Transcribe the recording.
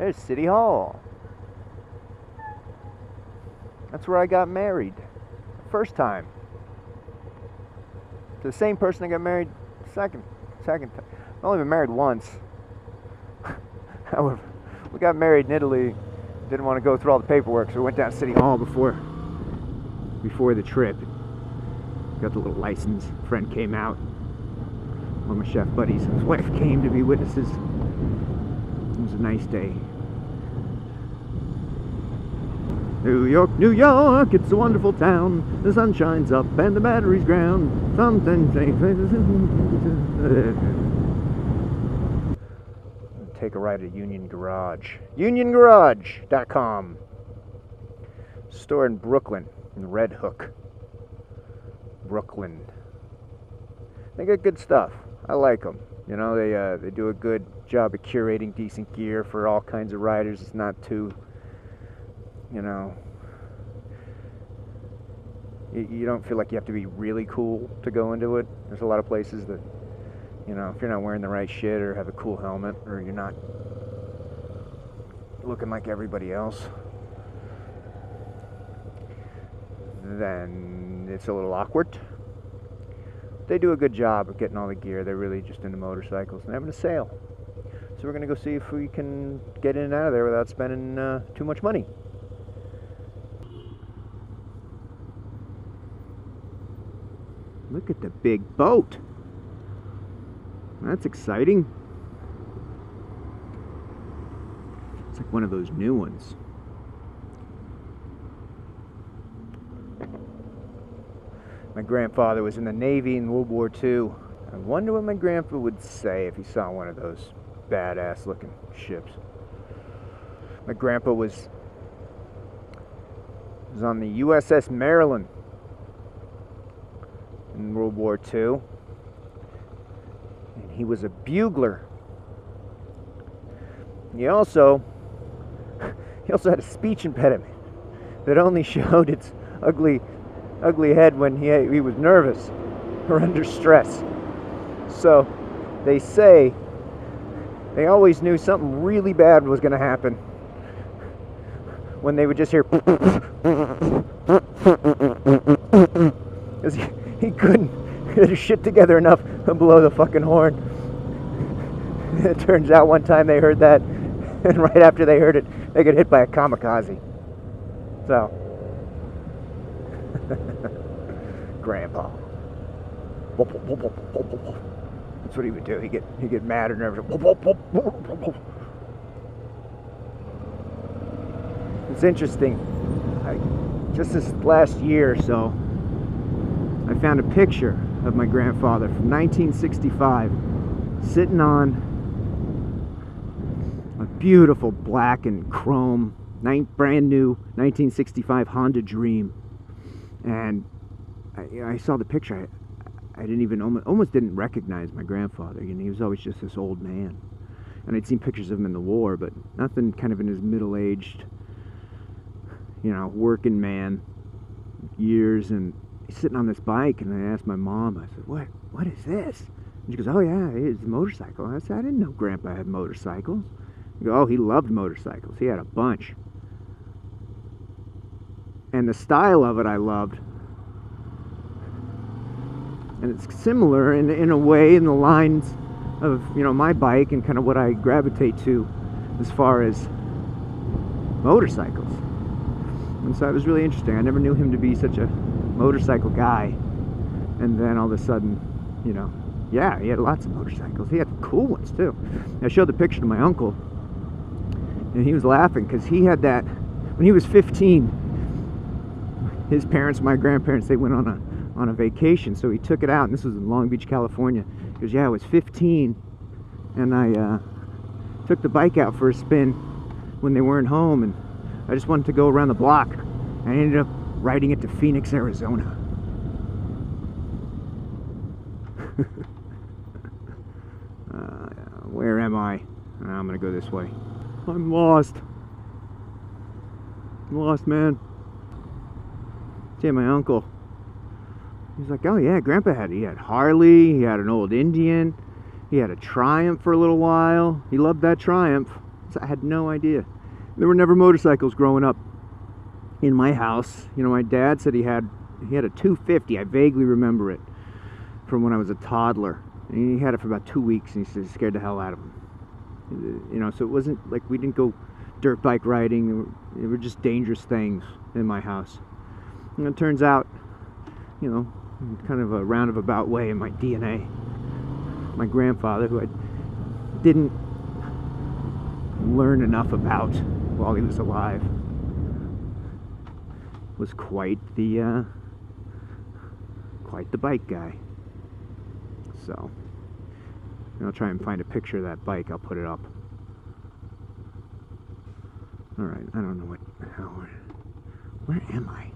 There's City Hall. That's where I got married. First time. To the same person I got married second time. I've only been married once. However, we got married in Italy. Didn't want to go through all the paperwork, so we went down to City Hall before the trip. Got the little license. Friend came out. One of my chef buddies and his wife came to be witnesses. It was a nice day. New York, New York, it's a wonderful town. The sun shines up and the battery's ground. Something. Take a ride at Union Garage. UnionGarage.com. Store in Brooklyn, in Red Hook, Brooklyn. They got good stuff. I like them. You know, they do a good job of curating decent gear for all kinds of riders. It's not too, you know, you don't feel like you have to be really cool to go into it. There's a lot of places that, you know, if you're not wearing the right shit or have a cool helmet or you're not looking like everybody else, then it's a little awkward. They do a good job of getting all the gear. They're really just into motorcycles and having a sale. So we're going to go see if we can get in and out of there without spending too much money. Look at the big boat. That's exciting. It's like one of those new ones. My grandfather was in the Navy in World War II. I wonder what my grandpa would say if he saw one of those badass looking ships. My grandpa was on the USS Maryland in World War II. And he was a bugler. He also had a speech impediment that only showed its ugly head when he was nervous or under stress. So they say they always knew something really bad was going to happen when they would just hear because he couldn't get his shit together enough to blow the fucking horn. It turns out one time they heard that, and right after they heard it, they got hit by a kamikaze. So Grandpa. That's what he would do. He'd get mad or nervous. It's interesting. Just this last year or so, I found a picture of my grandfather from 1965 sitting on a beautiful black and chrome, brand new 1965 Honda Dream. And I saw the picture. I didn't even almost didn't recognize my grandfather. You know, he was always just this old man. And I'd seen pictures of him in the war, but nothing kind of in his middle-aged, you know, working man years. And he's sitting on this bike, and I asked my mom, I said, what is this? And she goes, oh yeah, it's a motorcycle. I said, I didn't know Grandpa had motorcycles. I go, oh, he loved motorcycles. He had a bunch. And the style of it I loved. And it's similar in a way in the lines of, you know, my bike and kind of what I gravitate to as far as motorcycles. And so it was really interesting. I never knew him to be such a motorcycle guy. And then all of a sudden, you know, yeah, he had lots of motorcycles. He had cool ones too. I showed the picture to my uncle, and he was laughing because he had that when he was 15. His parents, my grandparents, they went on a vacation, so he took it out, and this was in Long Beach, California. He goes, yeah, I was 15, and I took the bike out for a spin when they weren't home, and I just wanted to go around the block. I ended up riding it to Phoenix, Arizona. Where am I? I'm gonna go this way. I'm lost. I'm lost, man. See, my uncle, he's like, oh yeah, Grandpa he had Harley, he had an old Indian, he had a Triumph for a little while. He loved that Triumph. So I had no idea. There were never motorcycles growing up in my house. You know, my dad said he had a 250. I vaguely remember it from when I was a toddler. And he had it for about 2 weeks, and he said it scared the hell out of him. You know, so it wasn't like we didn't go dirt bike riding. They were just dangerous things in my house. And it turns out, you know, kind of a roundabout way in my DNA, my grandfather, who I didn't learn enough about while he was alive, was quite the bike guy. So I'll try and find a picture of that bike. I'll put it up. All right, I don't know where am I?